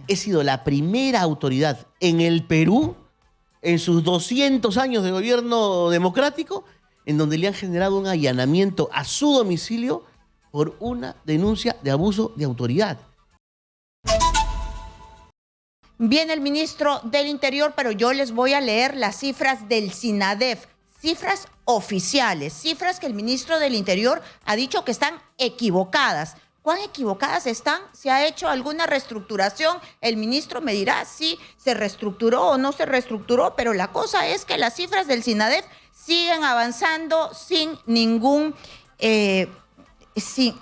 he sido la primera autoridad en el Perú, en sus 200 años de gobierno democrático, en donde le han generado un allanamiento a su domicilio por una denuncia de abuso de autoridad. Viene el ministro del Interior, pero yo les voy a leer las cifras del SINADEF, cifras oficiales, cifras que el ministro del Interior ha dicho que están equivocadas. ¿Cuán equivocadas están? ¿Se ha hecho alguna reestructuración? El ministro me dirá si se reestructuró o no se reestructuró, pero la cosa es que las cifras del SINADEF siguen avanzando sin ningún...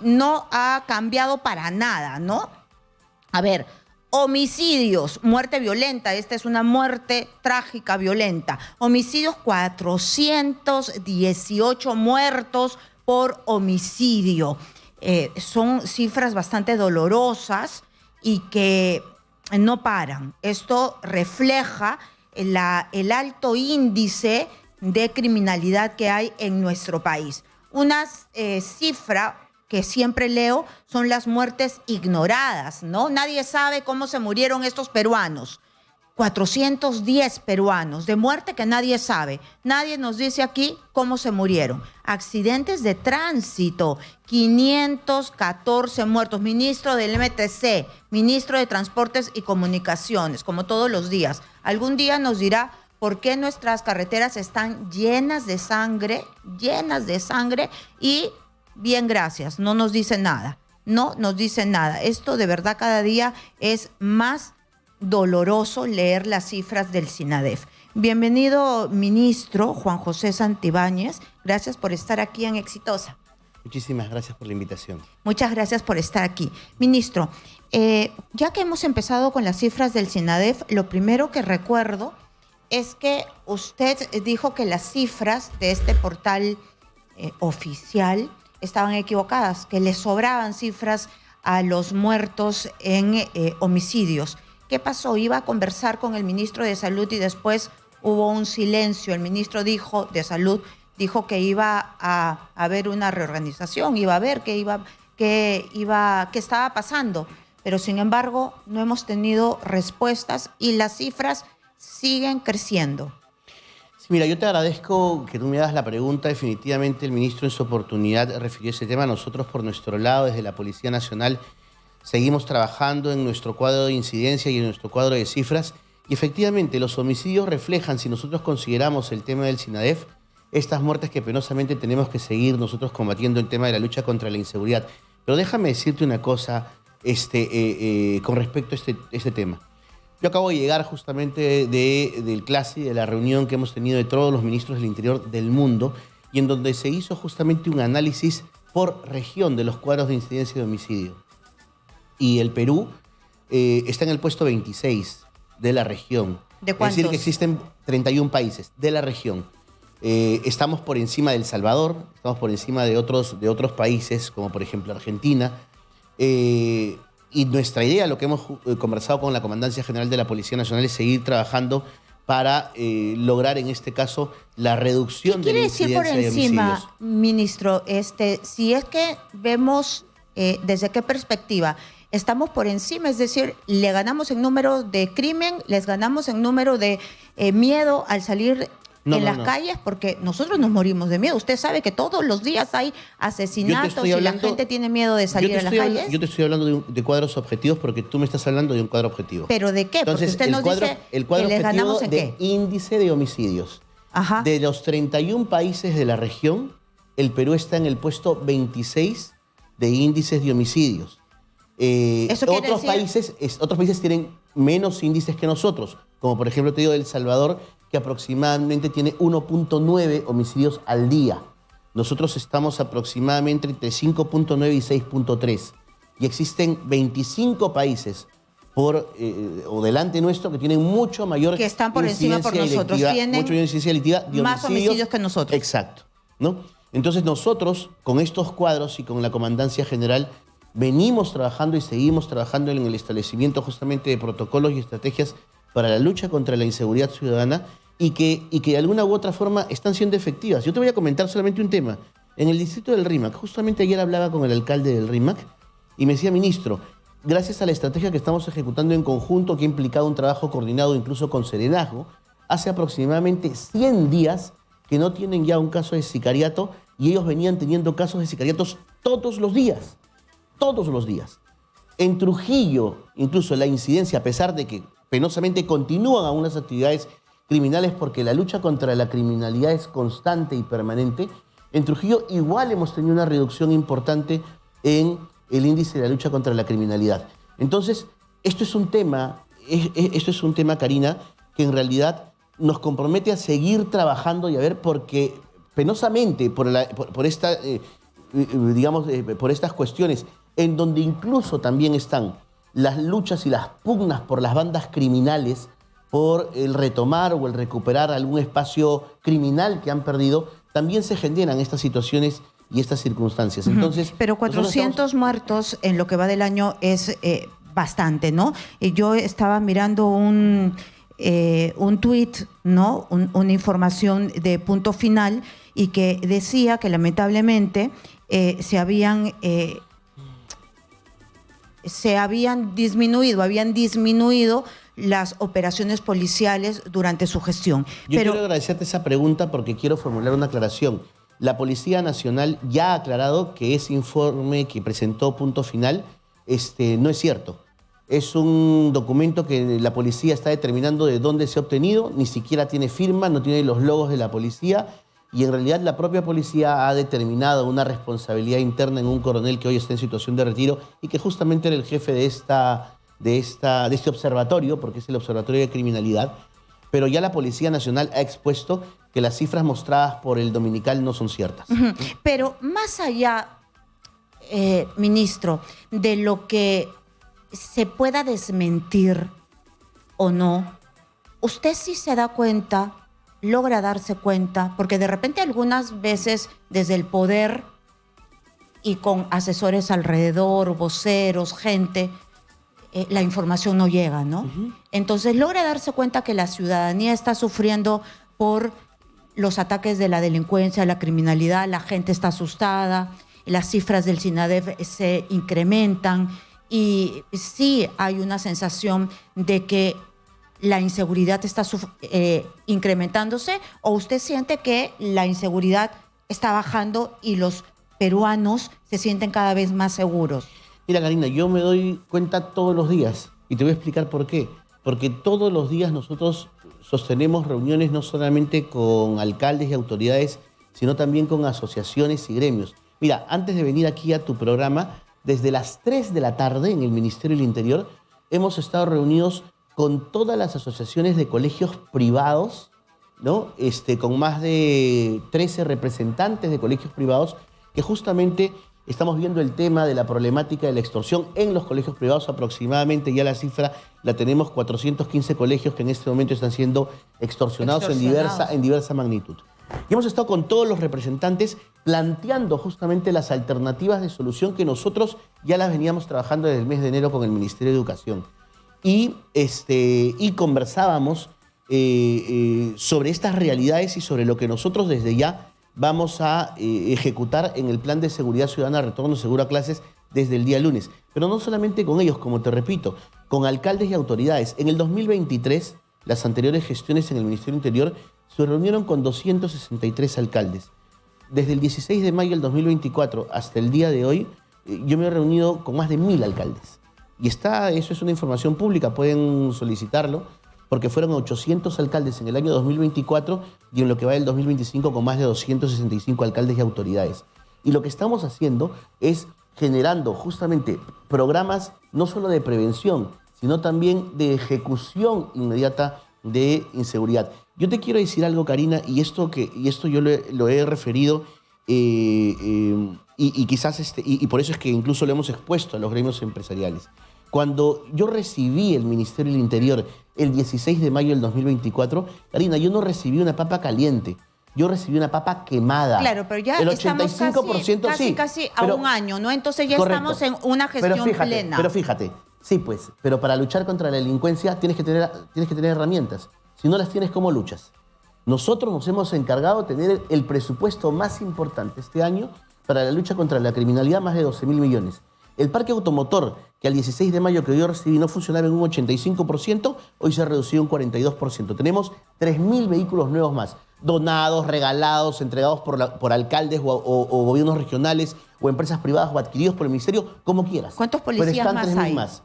no ha cambiado para nada, ¿no? A ver, homicidios, muerte violenta, esta es una muerte trágica, violenta. Homicidios, 418 muertos por homicidio. Son cifras bastante dolorosas y que no paran. Esto refleja el alto índice de criminalidad que hay en nuestro país. Una cifra que siempre leo son las muertes ignoradas, ¿no? Nadie sabe cómo se murieron estos peruanos. 410 peruanos de muerte que nadie sabe. Nadie nos dice aquí cómo se murieron. Accidentes de tránsito, 514 muertos. Ministro del MTC, ministro de Transportes y Comunicaciones, como todos los días. Algún día nos dirá por qué nuestras carreteras están llenas de sangre y bien, gracias, no nos dice nada. No nos dice nada. Esto de verdad cada día es más doloroso leer las cifras del SINADEF. Bienvenido, ministro Juan José Santibáñez. Gracias por estar aquí en Exitosa. Muchísimas gracias por la invitación. Muchas gracias por estar aquí. Ministro, ya que hemos empezado con las cifras del SINADEF, lo primero que recuerdo es que usted dijo que las cifras de este portal oficial estaban equivocadas, que le sobraban cifras a los muertos en homicidios. ¿Qué pasó? Iba a conversar con el ministro de Salud y después hubo un silencio. El ministro de Salud dijo que iba a haber una reorganización, iba a ver qué estaba pasando. Pero sin embargo, no hemos tenido respuestas y las cifras siguen creciendo. Sí, mira, yo te agradezco que tú me hagas la pregunta. Definitivamente el ministro en su oportunidad refirió ese tema. Nosotros por nuestro lado, desde la Policía Nacional, seguimos trabajando en nuestro cuadro de incidencia y en nuestro cuadro de cifras. Y efectivamente, los homicidios reflejan, si nosotros consideramos el tema del SINADEF, estas muertes que penosamente tenemos que seguir nosotros combatiendo el tema de la lucha contra la inseguridad. Pero déjame decirte una cosa con respecto a este tema. Yo acabo de llegar justamente del CLASI, de la reunión que hemos tenido de todos los ministros del Interior del mundo, y en donde se hizo justamente un análisis por región de los cuadros de incidencia de homicidio. Y el Perú está en el puesto 26 de la región. ¿De cuántos? Es decir, que existen 31 países de la región. Estamos por encima de El Salvador, estamos por encima de otros países, como por ejemplo Argentina. Y nuestra idea, lo que hemos conversado con la Comandancia General de la Policía Nacional, es seguir trabajando para lograr, en este caso, la reducción de la incidencia de homicidios. ¿Qué quiere decir por encima, ministro? Si es que vemos desde qué perspectiva estamos por encima, es decir, le ganamos en número de crimen, les ganamos en número de miedo al salir en las calles, porque nosotros nos morimos de miedo. Usted sabe que todos los días hay asesinatos y la gente tiene miedo de salir a las calles. Yo te estoy hablando de cuadros objetivos porque tú me estás hablando de un cuadro objetivo. ¿Pero de qué? Entonces, porque usted nos dice el cuadro que les ganamos en de qué. Índice de homicidios. Ajá. De los 31 países de la región, el Perú está en el puesto 26 de índices de homicidios. Otros países tienen menos índices que nosotros, como por ejemplo te digo El Salvador, que aproximadamente tiene 1.9 homicidios al día. Nosotros estamos aproximadamente entre 5.9 y 6.3. Y existen 25 países o delante nuestro que tienen mucho mayor que están por encima por nosotros, tienen mucho mayor incidencia delictiva de más homicidios que nosotros. Exacto, ¿no? Entonces nosotros, con estos cuadros y con la Comandancia General, venimos trabajando y seguimos trabajando en el establecimiento justamente de protocolos y estrategias para la lucha contra la inseguridad ciudadana y que de alguna u otra forma están siendo efectivas. Yo te voy a comentar solamente un tema. En el distrito del RIMAC, justamente ayer hablaba con el alcalde del RIMAC y me decía, ministro, gracias a la estrategia que estamos ejecutando en conjunto, que ha implicado un trabajo coordinado incluso con Serenazgo, hace aproximadamente 100 días que no tienen ya un caso de sicariato, y ellos venían teniendo casos de sicariatos todos los días. Todos los días. En Trujillo, incluso la incidencia, a pesar de que penosamente continúan algunas actividades criminales porque la lucha contra la criminalidad es constante y permanente, en Trujillo igual hemos tenido una reducción importante en el índice de la lucha contra la criminalidad. Entonces, esto es un tema, Karina, que en realidad nos compromete a seguir trabajando y a ver, porque penosamente por estas cuestiones, en donde incluso también están las luchas y las pugnas por las bandas criminales, por el retomar o el recuperar algún espacio criminal que han perdido, también se generan estas situaciones y estas circunstancias. Entonces, pero 400 muertos en lo que va del año es bastante, ¿no? Yo estaba mirando un tuit, ¿no? Una información de Punto Final, y que decía que lamentablemente habían disminuido las operaciones policiales durante su gestión. Quiero agradecerte esa pregunta porque quiero formular una aclaración. La Policía Nacional ya ha aclarado que ese informe que presentó Punto Final no es cierto. Es un documento que la policía está determinando de dónde se ha obtenido, ni siquiera tiene firma, no tiene los logos de la policía, y en realidad la propia policía ha determinado una responsabilidad interna en un coronel que hoy está en situación de retiro y que justamente era el jefe de este observatorio, porque es el Observatorio de Criminalidad. Pero ya la Policía Nacional ha expuesto que las cifras mostradas por el Dominical no son ciertas. Pero más allá, ministro, de lo que se pueda desmentir o no, usted sí se da cuenta, logra darse cuenta, porque de repente algunas veces desde el poder y con asesores alrededor, voceros, gente, la información no llega, ¿no? Entonces logra darse cuenta que la ciudadanía está sufriendo por los ataques de la delincuencia, la criminalidad, la gente está asustada, las cifras del SINADEF se incrementan, y sí hay una sensación de que la inseguridad está incrementándose, o usted siente que la inseguridad está bajando y los peruanos se sienten cada vez más seguros. Mira, Karina, yo me doy cuenta todos los días y te voy a explicar por qué. Porque todos los días nosotros sostenemos reuniones no solamente con alcaldes y autoridades, sino también con asociaciones y gremios. Mira, antes de venir aquí a tu programa, desde las 3 de la tarde en el Ministerio del Interior hemos estado reunidos con todas las asociaciones de colegios privados, ¿no? Con más de 13 representantes de colegios privados, que justamente estamos viendo el tema de la problemática de la extorsión en los colegios privados. Aproximadamente ya la cifra la tenemos, 415 colegios que en este momento están siendo extorsionados. En diversa magnitud. Y hemos estado con todos los representantes planteando justamente las alternativas de solución que nosotros ya las veníamos trabajando desde el mes de enero con el Ministerio de Educación. Y conversábamos sobre estas realidades y sobre lo que nosotros desde ya vamos a ejecutar en el Plan de Seguridad Ciudadana Retorno Seguro a Clases desde el día lunes. Pero no solamente con ellos, como te repito, con alcaldes y autoridades. En el 2023, las anteriores gestiones en el Ministerio del Interior se reunieron con 263 alcaldes. Desde el 16 de mayo del 2024 hasta el día de hoy, yo me he reunido con más de 1000 alcaldes. Y eso es una información pública, pueden solicitarlo, porque fueron 800 alcaldes en el año 2024 y en lo que va del 2025 con más de 265 alcaldes y autoridades. Y lo que estamos haciendo es generando justamente programas no solo de prevención, sino también de ejecución inmediata de inseguridad. Yo te quiero decir algo, Karina, y esto yo lo he referido y quizás y por eso es que incluso lo hemos expuesto a los gremios empresariales. Cuando yo recibí el Ministerio del Interior el 16 de mayo del 2024, Karina, yo no recibí una papa caliente, yo recibí una papa quemada. Claro, pero ya el 85% sí, casi a un año, ¿no? Entonces ya correcto. Estamos en una gestión plena. Pero fíjate, sí pues, pero para luchar contra la delincuencia tienes que tener herramientas. Si no las tienes, ¿cómo luchas? Nosotros nos hemos encargado de tener el presupuesto más importante este año para la lucha contra la criminalidad, más de 12.000 millones. El parque automotor, que al 16 de mayo que yo recibí no funcionaba en un 85%, hoy se ha reducido un 42%. Tenemos 3.000 vehículos nuevos más, donados, regalados, entregados por alcaldes o gobiernos regionales o empresas privadas o adquiridos por el ministerio, como quieras. ¿Cuántos Pero policías están más 3.000 hay? más.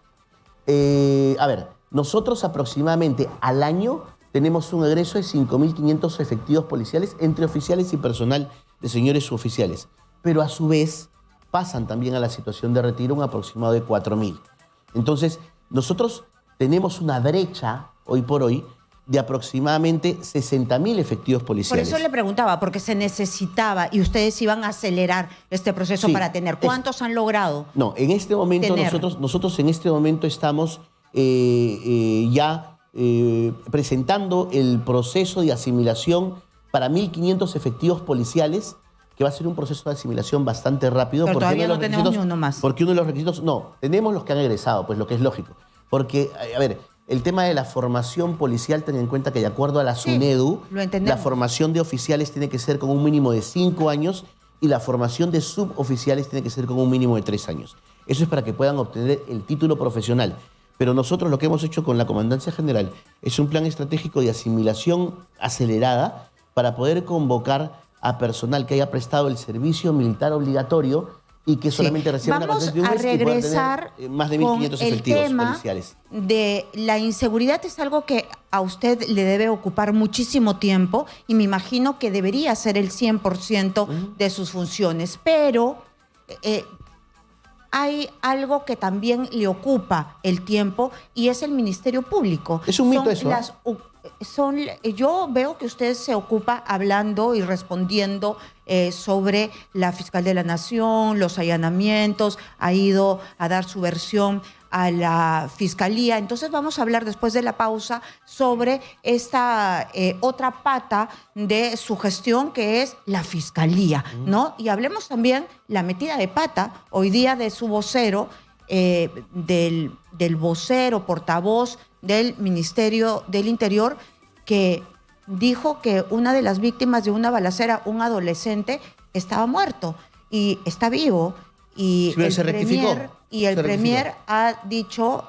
A ver, nosotros aproximadamente al año tenemos un egreso de 5.500 efectivos policiales entre oficiales y personal de señores suboficiales. Pero a su vez pasan también a la situación de retiro un aproximado de 4.000. Entonces, nosotros tenemos una brecha hoy por hoy de aproximadamente 60.000 efectivos Por policiales. eso le preguntaba, porque se necesitaba y ustedes iban a acelerar este proceso Sí, para tener. ¿Cuántos han logrado? No, en este momento tener? nosotros en este momento estamos presentando el proceso de asimilación para 1.500 efectivos policiales, que va a ser un proceso de asimilación bastante rápido. Pero porque todavía uno de no los tenemos requisitos- ni uno más. Porque uno de los requisitos, no, tenemos los que han egresado, pues lo que es lógico. Porque, a ver, el tema de la formación policial, ten en cuenta que de acuerdo a la Sí, SUNEDU, lo entendemos. la formación de oficiales tiene que ser con un mínimo de 5 años y la formación de suboficiales tiene que ser con un mínimo de 3 años. Eso es para que puedan obtener el título profesional. Pero nosotros lo que hemos hecho con la Comandancia General es un plan estratégico de asimilación acelerada para poder convocar a personal que haya prestado el servicio militar obligatorio y que solamente reciba una Vamos canción de un a mes y pueda regresar tener más de con 1.500 el efectivos tema policiales. de la inseguridad. Es algo que a usted le debe ocupar muchísimo tiempo y me imagino que debería ser el 100% de sus funciones. Pero hay algo que también le ocupa el tiempo y es el Ministerio Público. Es un mito eso, Yo veo que usted se ocupa hablando y respondiendo sobre la Fiscal de la Nación, los allanamientos, ha ido a dar su versión a la Fiscalía. Entonces vamos a hablar después de la pausa sobre esta otra pata de su gestión, que es la Fiscalía, ¿no? Y hablemos también la metida de pata hoy día de su vocero, del vocero, portavoz del Ministerio del Interior, que dijo que una de las víctimas de una balacera, un adolescente, estaba muerto y está vivo. Y Pero el se rectificó. premier, y el Se rectificó. premier ha dicho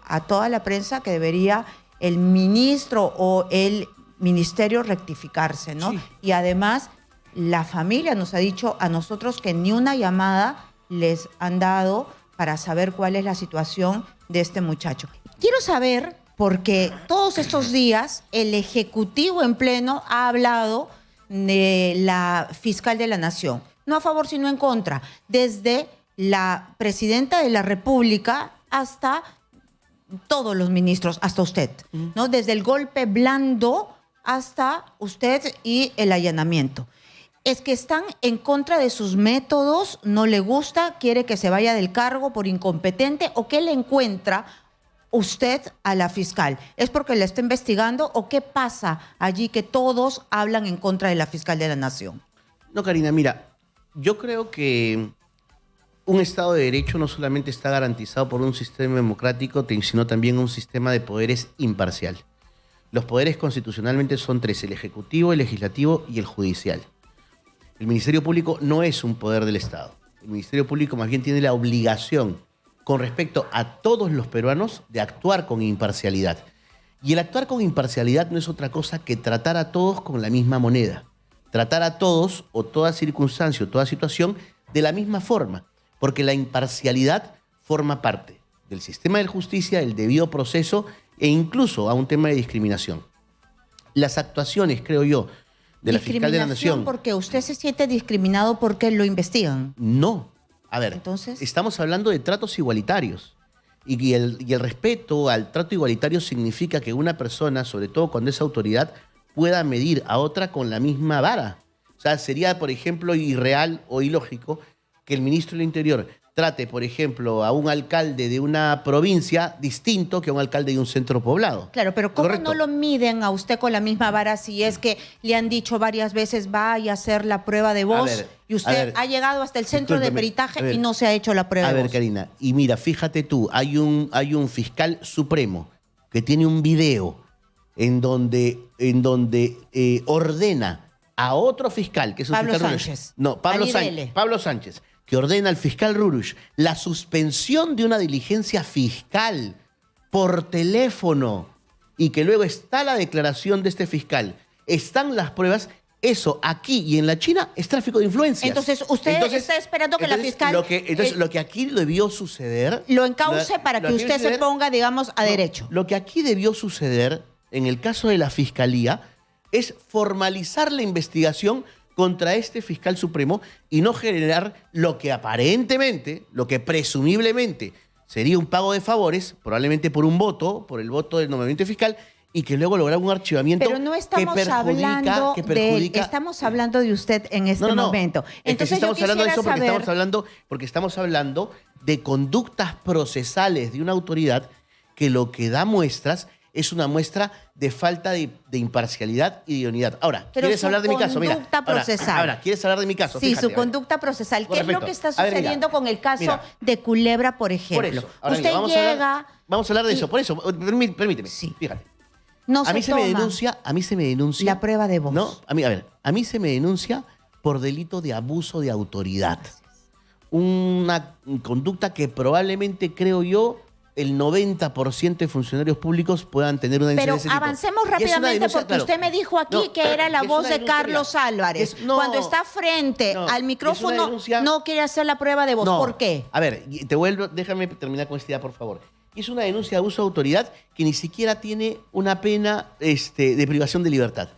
a toda la prensa que debería el ministro o el ministerio rectificarse, ¿no? Sí. Y además la familia nos ha dicho a nosotros que ni una llamada les han dado para saber cuál es la situación de este muchacho. Quiero saber, porque todos estos días el Ejecutivo en pleno ha hablado de la Fiscal de la Nación, no a favor sino en contra, desde la Presidenta de la República hasta todos los ministros, hasta usted, ¿no? Desde el golpe blando hasta usted y el allanamiento. Es que están en contra de sus métodos, no le gusta, quiere que se vaya del cargo por incompetente, o qué le encuentra usted a la fiscal. ¿Es porque la está investigando o qué pasa allí que todos hablan en contra de la Fiscal de la Nación? No, Karina, mira, yo creo que un Estado de Derecho no solamente está garantizado por un sistema democrático, sino también un sistema de poderes imparcial. Los poderes constitucionalmente son 3, el Ejecutivo, el Legislativo y el Judicial. El Ministerio Público no es un poder del Estado. El Ministerio Público más bien tiene la obligación con respecto a todos los peruanos de actuar con imparcialidad. Y el actuar con imparcialidad no es otra cosa que tratar a todos con la misma moneda. Tratar a todos o toda circunstancia o toda situación de la misma forma. Porque la imparcialidad forma parte del sistema de justicia, del debido proceso e incluso a un tema de discriminación. Las actuaciones, creo yo, de la Fiscal de la Nación... Porque usted se siente discriminado porque lo investigan. No. A ver, Entonces, estamos hablando de tratos igualitarios. Y el respeto al trato igualitario significa que una persona, sobre todo cuando es autoridad, pueda medir a otra con la misma vara. O sea, sería, por ejemplo, irreal o ilógico que el ministro del Interior trate, por ejemplo, a un alcalde de una provincia distinto que a un alcalde de un centro poblado. claro, pero ¿cómo ¿Correcto? no lo miden a usted con la misma vara si es que le han dicho varias veces vaya a hacer la prueba de voz ver, y usted a ver, ha llegado hasta el centro de discúlpeme, peritaje a ver, y no se ha hecho la prueba A de ver, voz? Karina, y mira, fíjate tú, hay un fiscal supremo que tiene un video en donde ordena a otro fiscal, que es un Pablo fiscal... Sánchez. No, Pablo Ali Sánchez. Dele. Pablo Sánchez. que ordena al fiscal Rurush la suspensión de una diligencia fiscal por teléfono y que luego está la declaración de este fiscal, están las pruebas, eso aquí y en la China es tráfico de influencias. Entonces, usted está esperando que la fiscal... Lo que aquí debió suceder... Lo encauce para que usted se ponga, digamos, a derecho. Lo que aquí debió suceder, en el caso de la Fiscalía, es formalizar la investigación contra este fiscal supremo y no generar lo que aparentemente, lo que presumiblemente sería un pago de favores, probablemente por un voto, por el voto del nombramiento fiscal, y que luego lograr un archivamiento. Pero no estamos hablando de él, estamos hablando de usted en este momento. Entonces estamos hablando de conductas procesales de una autoridad que lo que da muestras es una muestra de falta de imparcialidad y de idoneidad. Ahora, ¿quieres hablar de mi caso? Mira, ahora, ¿quieres hablar de mi caso? Sí, fíjate, su conducta procesal. ¿Qué es lo que está sucediendo con el caso de Culebra, por ejemplo? Por eso. Ahora, usted llega... Vamos a hablar de eso. Por eso, permíteme. Sí. Fíjate. No a mí se me denuncia... La prueba de voz. No, a mí se me denuncia por delito de abuso de autoridad. Una conducta que probablemente, creo yo, el 90% de funcionarios públicos puedan tener una denuncia de ese tipo. Pero avancemos rápidamente porque usted me dijo aquí que era la voz de Carlos Álvarez. Cuando está frente al micrófono no quiere hacer la prueba de voz. ¿Por qué? A ver, déjame terminar con esta idea, por favor. Es una denuncia de abuso de autoridad que ni siquiera tiene una pena de privación de libertad.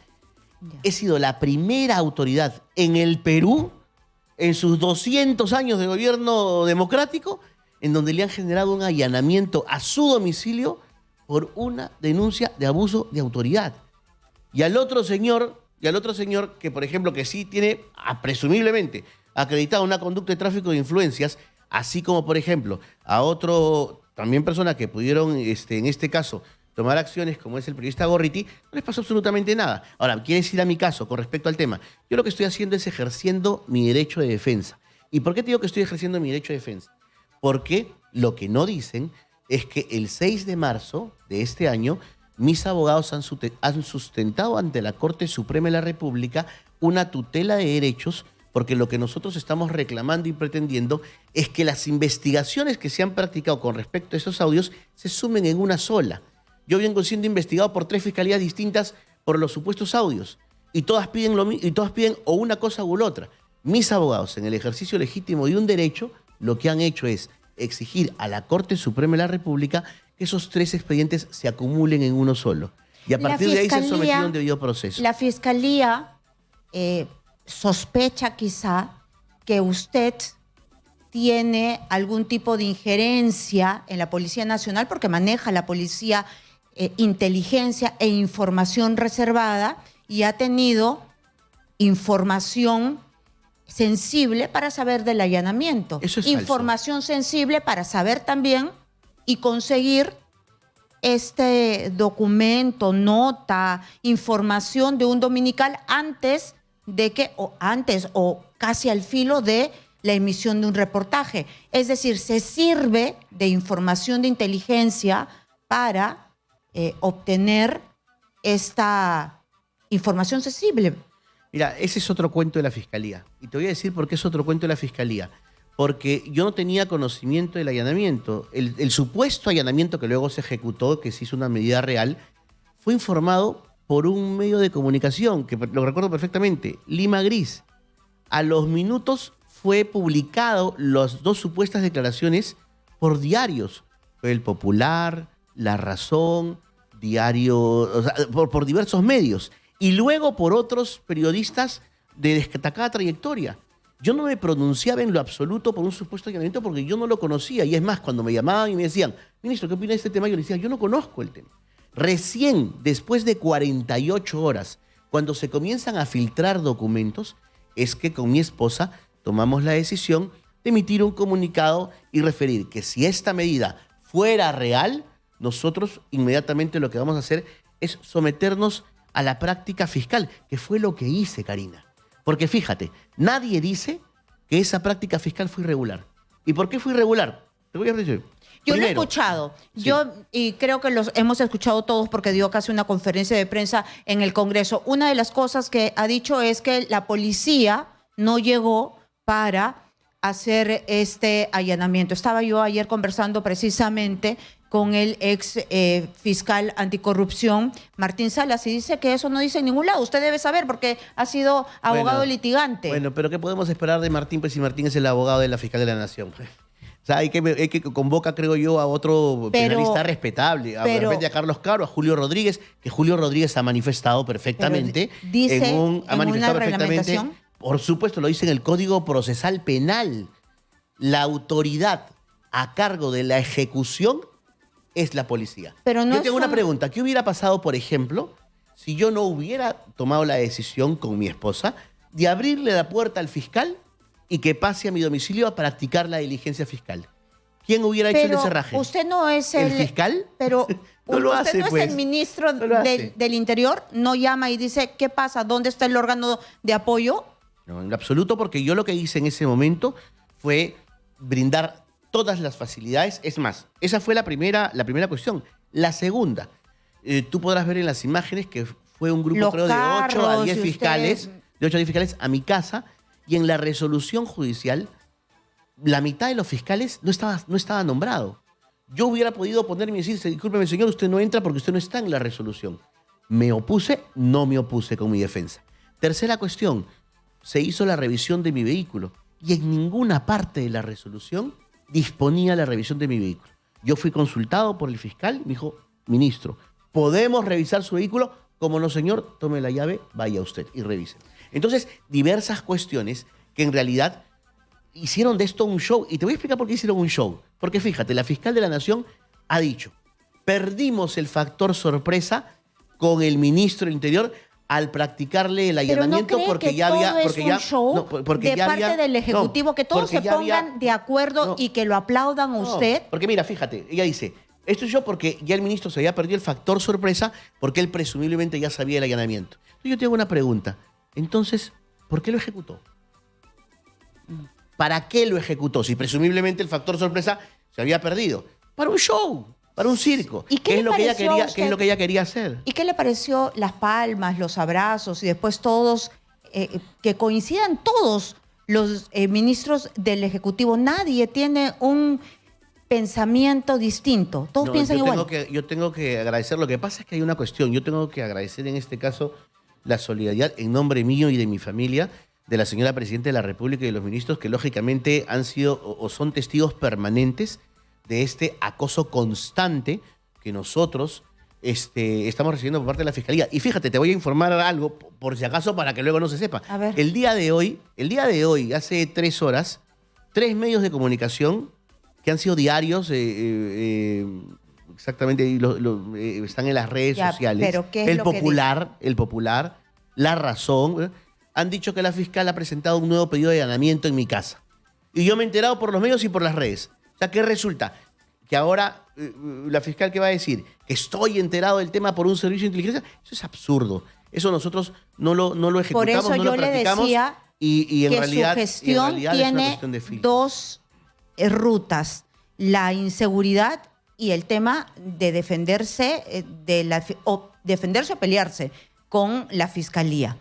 He sido la primera autoridad en el Perú, en sus 200 años de gobierno democrático, en donde le han generado un allanamiento a su domicilio por una denuncia de abuso de autoridad. Y al otro señor que, por ejemplo, que sí tiene, presumiblemente, acreditado una conducta de tráfico de influencias, así como, por ejemplo, a otro, también personas que pudieron, en este caso, tomar acciones, como es el periodista Gorriti, no les pasó absolutamente nada. Ahora, ¿quieres ir a mi caso con respecto al tema? Yo lo que estoy haciendo es ejerciendo mi derecho de defensa. ¿Y por qué te digo que estoy ejerciendo mi derecho de defensa? Porque lo que no dicen es que el 6 de marzo de este año, mis abogados han sustentado ante la Corte Suprema de la República una tutela de derechos, porque lo que nosotros estamos reclamando y pretendiendo es que las investigaciones que se han practicado con respecto a esos audios se sumen en una sola. Yo vengo siendo investigado por 3 fiscalías distintas por los supuestos audios y todas piden o una cosa u otra. Mis abogados, en el ejercicio legítimo de un derecho, lo que han hecho es exigir a la Corte Suprema de la República que esos 3 expedientes se acumulen en uno solo. Y a partir de ahí se sometió a un debido proceso. La Fiscalía sospecha quizá que usted tiene algún tipo de injerencia en la Policía Nacional porque maneja la policía inteligencia e información reservada y ha tenido información sensible para saber del allanamiento. Eso es información sensible para saber también y conseguir este documento, nota, información de un dominical antes o casi al filo de la emisión de un reportaje. Es decir, se sirve de información de inteligencia para obtener esta información sensible. Mira, ese es otro cuento de la Fiscalía. Y te voy a decir por qué es otro cuento de la Fiscalía. Porque yo no tenía conocimiento del allanamiento. El supuesto allanamiento que luego se ejecutó, que se hizo una medida real, fue informado por un medio de comunicación, que lo recuerdo perfectamente, Lima Gris. A los minutos fue publicado las 2 supuestas declaraciones por diarios. Fue El Popular, La Razón, por diversos medios. Y luego por otros periodistas de destacada trayectoria. Yo no me pronunciaba en lo absoluto por un supuesto allanamiento porque yo no lo conocía. Y es más, cuando me llamaban y me decían, ministro, ¿qué opina de este tema? Yo les decía, yo no conozco el tema. Recién, después de 48 horas, cuando se comienzan a filtrar documentos, es que con mi esposa tomamos la decisión de emitir un comunicado y referir que si esta medida fuera real, nosotros inmediatamente lo que vamos a hacer es someternos a la práctica fiscal, que fue lo que hice, Karina. Porque fíjate, nadie dice que esa práctica fiscal fue irregular. ¿Y por qué fue irregular? Te voy a decir. Yo lo he escuchado. Sí. Y creo que los hemos escuchado todos porque dio casi una conferencia de prensa en el Congreso. Una de las cosas que ha dicho es que la policía no llegó para hacer este allanamiento. Estaba yo ayer conversando precisamente con el ex fiscal anticorrupción, Martín Salas, y dice que eso no dice en ningún lado. Usted debe saber porque ha sido abogado litigante. Bueno, pero ¿qué podemos esperar de Martín? Pues si Martín es el abogado de la fiscal de la Nación. O sea, hay que convoca, creo yo, a otro penalista respetable. De repente a Carlos Caro, a Julio Rodríguez, que Julio Rodríguez ha manifestado perfectamente. Dice ha manifestado perfectamente. Por supuesto, lo dice en el Código Procesal Penal. La autoridad a cargo de la ejecución es la policía. Pero no yo tengo una pregunta. ¿Qué hubiera pasado, por ejemplo, si yo no hubiera tomado la decisión con mi esposa de abrirle la puerta al fiscal y que pase a mi domicilio a practicar la diligencia fiscal? ¿Quién hubiera hecho el encerraje? Usted no es ¿El fiscal? Pero no lo usted hace, no pues. es el ministro del Interior, no llama y dice, ¿qué pasa? ¿Dónde está el órgano de apoyo? No, en absoluto, porque yo lo que hice en ese momento fue brindar todas las facilidades. Es más, esa fue la primera cuestión. La segunda, tú podrás ver en las imágenes que fue un grupo, creo, de 8 a 10 fiscales, a mi casa, y en la resolución judicial, la mitad de los fiscales no estaba nombrado. Yo hubiera podido ponerme y decir, discúlpeme, señor, usted no entra porque usted no está en la resolución. ¿Me opuse? No me opuse con mi defensa. Tercera cuestión, se hizo la revisión de mi vehículo y en ninguna parte de la resolución disponía la revisión de mi vehículo. Yo fui consultado por el fiscal, me dijo, ministro, ¿podemos revisar su vehículo? Como no, señor, tome la llave, vaya usted y revise. Entonces, diversas cuestiones que en realidad hicieron de esto un show. Y te voy a explicar por qué hicieron un show. Porque fíjate, la fiscal de la Nación ha dicho, perdimos el factor sorpresa con el ministro del Interior al practicarle el allanamiento porque ya había parte del Ejecutivo, que todos se pongan de acuerdo y que lo aplaudan a usted. Porque mira, fíjate, ella dice, esto es yo porque ya el ministro se había perdido el factor sorpresa porque él presumiblemente ya sabía el allanamiento. Entonces yo te hago una pregunta. Entonces, ¿por qué lo ejecutó? ¿Para qué lo ejecutó? Si presumiblemente el factor sorpresa se había perdido. Para un show. Para un circo. ¿Y qué es lo que ella quería hacer? ¿Y qué le pareció las palmas, los abrazos y después todos, que coincidan todos los ministros del Ejecutivo? Nadie tiene un pensamiento distinto. Todos piensan igual. Yo tengo que agradecer. Lo que pasa es que hay una cuestión. Yo tengo que agradecer en este caso la solidaridad en nombre mío y de mi familia de la señora Presidenta de la República y de los ministros que lógicamente han sido o son testigos permanentes de este acoso constante que nosotros estamos recibiendo por parte de la Fiscalía. Y fíjate, te voy a informar algo, por si acaso, para que luego no se sepa. A ver. El día de hoy, hace 3 horas, 3 medios de comunicación que han sido diarios, exactamente, están en las redes sociales. ¿Pero qué es El lo que Popular, La Razón, han dicho que la fiscal ha presentado un nuevo pedido de allanamiento en mi casa. Y yo me he enterado por los medios y por las redes. O sea, ¿qué resulta? Que ahora la fiscal, ¿qué va a decir? Que estoy enterado del tema por un servicio de inteligencia. Eso es absurdo. Eso nosotros no lo ejecutamos, por eso no yo lo practicamos. Le decía y en que realidad, su gestión tiene dos rutas. La inseguridad y el tema de defenderse, defenderse o pelearse con la fiscalía.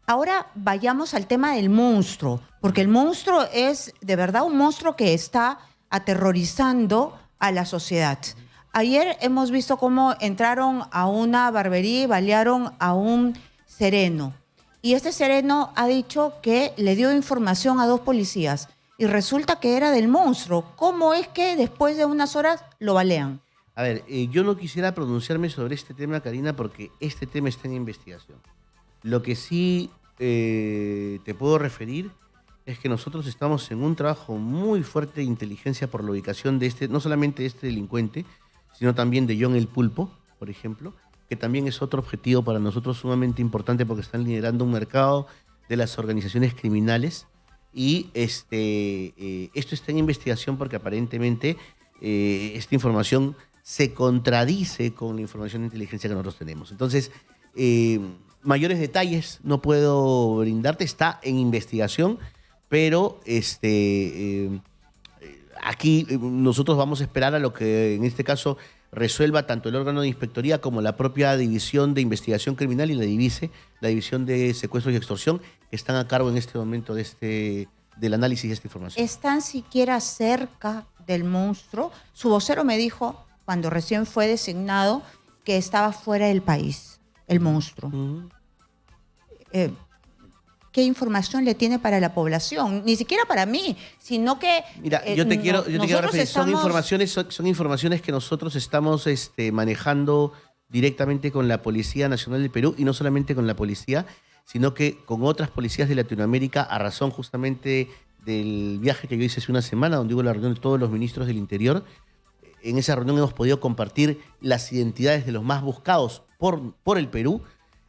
Ahora vayamos al tema del monstruo, porque el monstruo es de verdad un monstruo que está aterrorizando a la sociedad. Ayer hemos visto cómo entraron a una barbería y balearon a un sereno. Y este sereno ha dicho que le dio información a 2 policías y resulta que era del monstruo. ¿Cómo es que después de unas horas lo balean? A ver, yo no quisiera pronunciarme sobre este tema, Karina, porque este tema está en investigación. Lo que sí te puedo referir es que nosotros estamos en un trabajo muy fuerte de inteligencia por la ubicación de no solamente de este delincuente, sino también de John el Pulpo, por ejemplo, que también es otro objetivo para nosotros sumamente importante porque están liderando un mercado de las organizaciones criminales y esto está en investigación porque aparentemente esta información se contradice con la información de inteligencia que nosotros tenemos. Entonces, mayores detalles no puedo brindarte, está en investigación, pero aquí nosotros vamos a esperar a lo que en este caso resuelva tanto el órgano de inspectoría como la propia división de investigación criminal y la división de secuestros y extorsión que están a cargo en este momento de del análisis de esta información. ¿Están siquiera cerca del monstruo? Su vocero me dijo, cuando recién fue designado, que estaba fuera del país, el monstruo. ¿Qué información le tiene para la población? Ni siquiera para mí, sino que... Mira, yo te quiero referir, son informaciones que nosotros estamos manejando directamente con la Policía Nacional del Perú, y no solamente con la policía, sino que con otras policías de Latinoamérica, a razón justamente del viaje que yo hice hace una semana, donde hubo la reunión de todos los ministros del Interior. En esa reunión hemos podido compartir las identidades de los más buscados por el Perú.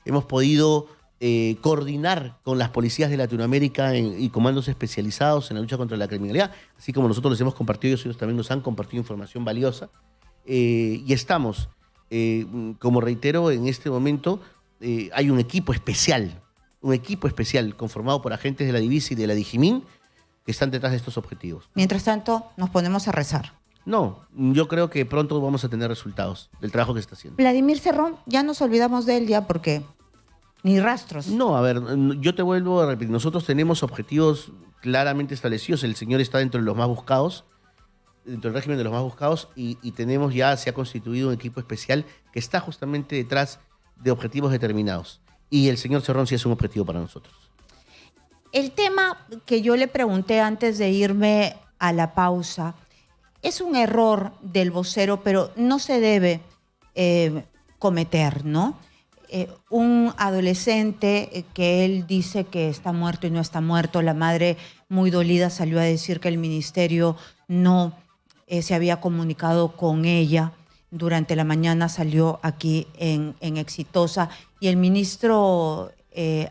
Hemos podido coordinar con las policías de Latinoamérica y comandos especializados en la lucha contra la criminalidad, así como nosotros les hemos compartido, ellos también nos han compartido información valiosa. Y estamos, como reitero, en este momento hay un equipo especial conformado por agentes de la Divisa y de la Digimin que están detrás de estos objetivos. Mientras tanto, nos ponemos a rezar. No, yo creo que pronto vamos a tener resultados del trabajo que se está haciendo. Vladimir Cerrón, ya nos olvidamos de él ya porque ni rastros. No, a ver, yo te vuelvo a repetir, nosotros tenemos objetivos claramente establecidos, el señor está dentro de los más buscados, dentro del régimen de los más buscados, y tenemos ya, se ha constituido un equipo especial que está justamente detrás de objetivos determinados. Y el señor Cerrón sí es un objetivo para nosotros. El tema que yo le pregunté antes de irme a la pausa, es un error del vocero, pero no se debe cometer, ¿no? Un adolescente que él dice que está muerto y no está muerto, la madre muy dolida salió a decir que el ministerio no se había comunicado con ella. Durante la mañana salió aquí en Exitosa, y el ministro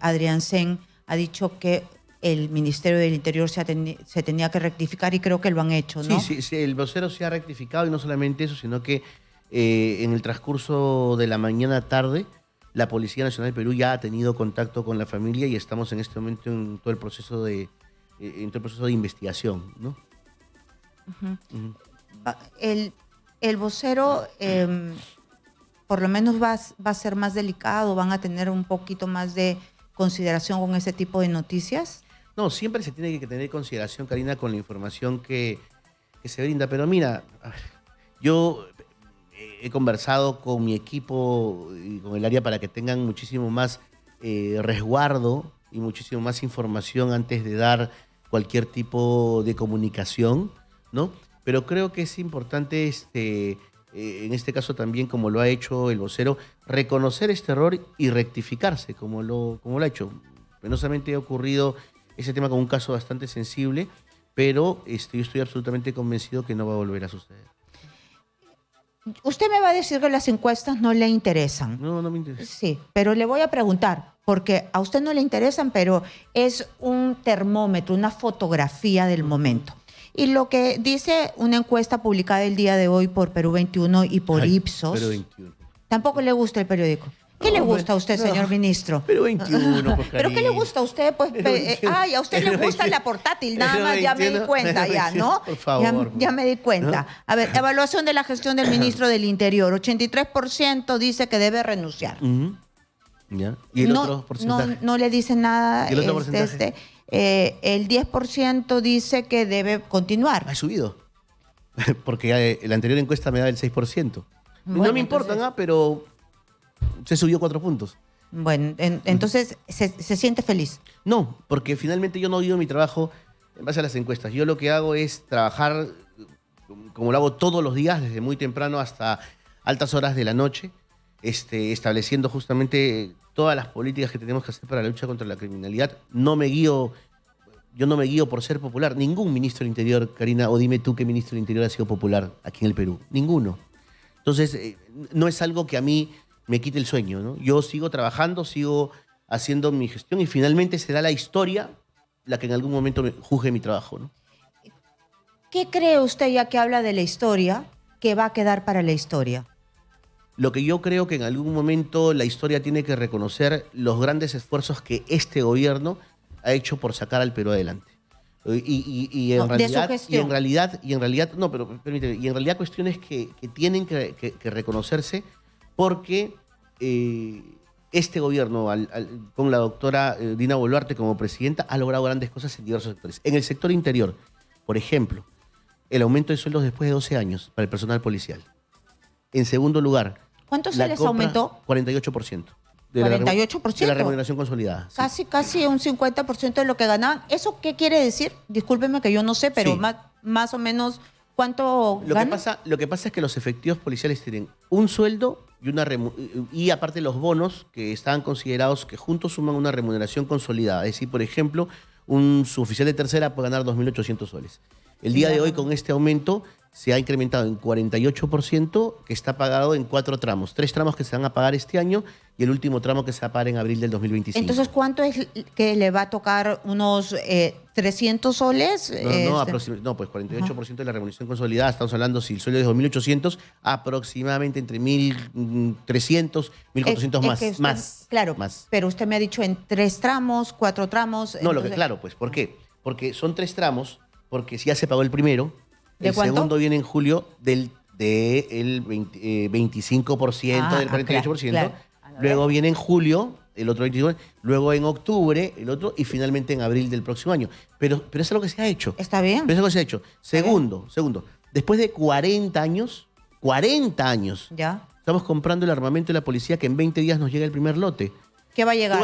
Adrián Sen ha dicho que el Ministerio del Interior se tenía que rectificar, y creo que lo han hecho, ¿no? Sí, el vocero se ha rectificado, y no solamente eso, sino que en el transcurso de la mañana-tarde, la Policía Nacional del Perú ya ha tenido contacto con la familia, y estamos en este momento en todo el proceso de investigación, ¿no? El vocero, por lo menos va a ser más delicado, van a tener un poquito más de consideración con ese tipo de noticias. No, siempre se tiene que tener consideración, Karina, con la información que se brinda. Pero mira, yo he conversado con mi equipo y con el área para que tengan muchísimo más resguardo y muchísimo más información antes de dar cualquier tipo de comunicación, ¿no? Pero creo que es importante, en este caso también, como lo ha hecho el vocero, reconocer este error y rectificarse, como lo ha hecho. Penosamente ha ocurrido ese tema con un caso bastante sensible, pero yo estoy absolutamente convencido que no va a volver a suceder. Usted me va a decir que las encuestas no le interesan. No, no me interesa. Sí, pero le voy a preguntar, porque a usted no le interesan, pero es un termómetro, una fotografía del momento. Y lo que dice una encuesta publicada el día de hoy por Perú 21 y por Ipsos. Perú 21. Tampoco le gusta el periódico. ¿Qué le gusta a usted, señor ministro? Perú 21, pues, ¿Pero qué le gusta a usted? Pues, a usted le gusta la portátil, nada más, ya me di cuenta, ya, ¿no? Por favor. Ya me di cuenta. A ver, evaluación de la gestión del ministro del Interior. 83% dice que debe renunciar. ¿Ya? ¿Y el otro porcentaje? No le dice nada. ¿Y el otro porcentaje? El 10% dice que debe continuar. Ha subido. Porque la anterior encuesta me daba el 6%. Bueno, no me importa nada, pero se subió 4 puntos. Bueno, entonces se siente feliz. No, porque finalmente yo no digo mi trabajo en base a las encuestas. Yo lo que hago es trabajar como lo hago todos los días, desde muy temprano hasta altas horas de la noche, estableciendo justamente todas las políticas que tenemos que hacer para la lucha contra la criminalidad. Yo no me guío por ser popular. Ningún ministro del Interior, Karina, o dime tú qué ministro del Interior ha sido popular aquí en el Perú. Ninguno. Entonces, no es algo que a mí me quite el sueño, ¿no? Yo sigo trabajando, sigo haciendo mi gestión, y finalmente será la historia la que en algún momento me juzgue mi trabajo, ¿no? ¿Qué cree usted, ya que habla de la historia, que va a quedar para la historia? Lo que yo creo que en algún momento la historia tiene que reconocer los grandes esfuerzos que este gobierno ha hecho por sacar al Perú adelante. Y en realidad cuestiones que tienen que reconocerse, porque este gobierno, con la doctora Dina Boluarte como presidenta, ha logrado grandes cosas en diversos sectores. En el sector interior, por ejemplo, el aumento de sueldos después de 12 años para el personal policial. En segundo lugar, ¿Cuánto se les aumentó? 48%. 48%. De la remuneración consolidada. Sí. Casi un 50% de lo que ganaban. ¿Eso qué quiere decir? Discúlpeme que yo no sé, pero Sí. más o menos, ¿cuánto Lo ganan? que pasa es que los efectivos policiales tienen un sueldo y aparte los bonos que estaban considerados que juntos suman una remuneración consolidada. Es decir, por ejemplo, un suboficial de tercera puede ganar 2.800 soles. El día de hoy, con este aumento, se ha incrementado en 48%, que está pagado en 4 tramos. 3 tramos que se van a pagar este año y el último tramo que se va a pagar en abril del 2025. Entonces, ¿cuánto es que le va a tocar? ¿Unos 300 soles? No, pues 48% de la remuneración consolidada. Estamos hablando, si el sueldo es 2.800, aproximadamente entre 1.300, 1.400 más. Claro, más. pero usted me ha dicho en 3 tramos, 4 tramos. No, entonces, claro, pues, ¿por qué? Porque son 3 tramos, porque si ya se pagó el primero, ¿De el cuánto? segundo viene en julio del 25% del 48%. Claro. Luego viene en julio el otro 25%, luego en octubre el otro y finalmente en abril del próximo año. Pero eso es lo que se ha hecho. Está bien. Pero eso es lo que se ha hecho. Segundo, después de 40 años, Ya. estamos comprando el armamento de la policía que en 20 días nos llega el primer lote. ¿Qué va a llegar?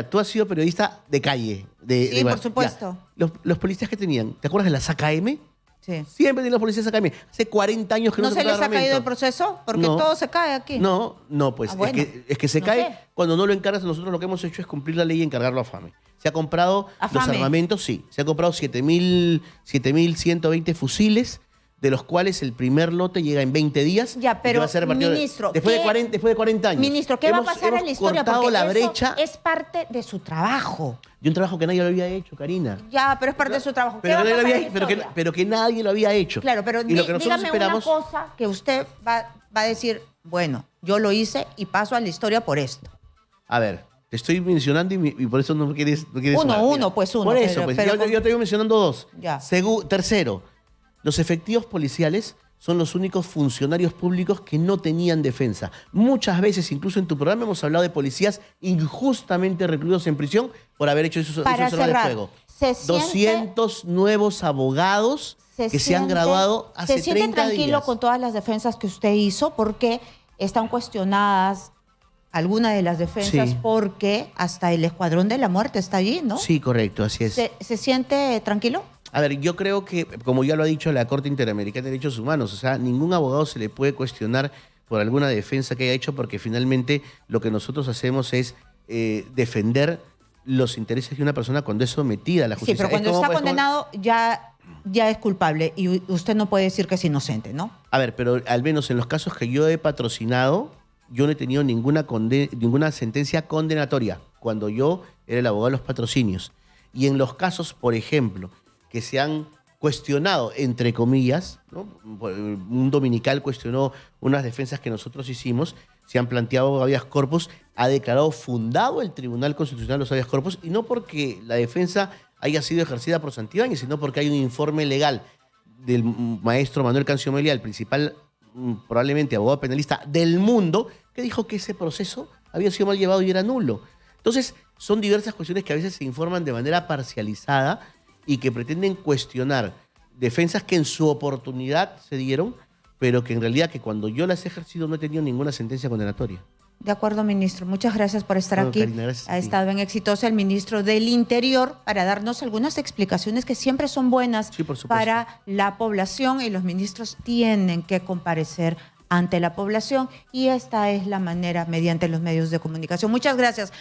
Tú has sido periodista de calle. Sí, por supuesto. Ya. Los policías que tenían, ¿te acuerdas de las AKM? Sí. Siempre tenían los policías AKM. Hace 40 años que no ¿No se se les compra ha caído el armamento. proceso? Porque No. todo se cae aquí. No, pues Bueno, es que se no cae sé. cuando no lo encargas. Nosotros lo que hemos hecho es cumplir la ley y encargarlo a FAME. Se ha comprado ¿A los FAME? armamentos, sí. Se ha comprado 7.120 fusiles, de los cuales el primer lote llega en 20 días. Ya, y que pero, va a ser repartido ministro, después ¿qué- de 40 años. Ministro, ¿qué va a pasar en la historia? Hemos cortado Porque la eso brecha es parte de su trabajo. de un trabajo que nadie lo había hecho, Karina. Ya, pero es parte de su trabajo. ¿Qué Pero, va a que nadie pasar lo en había- la pero que, historia? pero que nadie lo había hecho. Claro, pero y lo que nosotros dígame esperamos, una cosa que usted va a decir, bueno, yo lo hice y paso a la historia por esto. A ver, te estoy mencionando y por eso no quieres Uno, sumar. uno, pues uno, Por eso, pero- pues, pero yo te voy mencionando 2. Ya. Tercero, los efectivos policiales son los únicos funcionarios públicos que no tenían defensa. Muchas veces, incluso en tu programa, hemos hablado de policías injustamente recluidos en prisión por haber hecho esos Para armas de cerrar, fuego. ¿se siente- 200 nuevos abogados que se han graduado hace ¿Se siente 30 tranquilo días. con todas las defensas que usted hizo? Porque están cuestionadas algunas de las defensas Sí. porque hasta el Escuadrón de la Muerte está allí, ¿no? Sí, correcto, así es. ¿Se siente tranquilo? A ver, yo creo que, como ya lo ha dicho la Corte Interamericana de Derechos Humanos, o sea, ningún abogado se le puede cuestionar por alguna defensa que haya hecho, porque finalmente lo que nosotros hacemos es defender los intereses de una persona cuando es sometida a la Sí, justicia. pero cuando Es como- está es como- ya es culpable y usted no puede decir que es inocente, ¿no? A ver, pero al menos en los casos que yo he patrocinado, yo no he tenido ninguna sentencia condenatoria cuando yo era el abogado de los patrocinios. Y en los casos, por ejemplo, que se han cuestionado, entre comillas, ¿no? Un dominical cuestionó unas defensas que nosotros hicimos, se han planteado habeas corpus, ha declarado fundado el Tribunal Constitucional los habeas corpus, y no porque la defensa haya sido ejercida por Santibáñez, sino porque hay un informe legal del maestro Manuel Cancio Melia, el principal, probablemente abogado penalista del mundo, que dijo que ese proceso había sido mal llevado y era nulo. Entonces, son diversas cuestiones que a veces se informan de manera parcializada y que pretenden cuestionar defensas que en su oportunidad se dieron, pero que en realidad que cuando yo las he ejercido no he tenido ninguna sentencia condenatoria. De acuerdo, ministro. Muchas gracias por estar No, aquí. Karina, gracias a Ha ti. estado en Exitosa el ministro del Interior para darnos algunas explicaciones que siempre son buenas Sí, por supuesto. para la población, y los ministros tienen que comparecer ante la población, y esta es la manera mediante los medios de comunicación. Muchas gracias.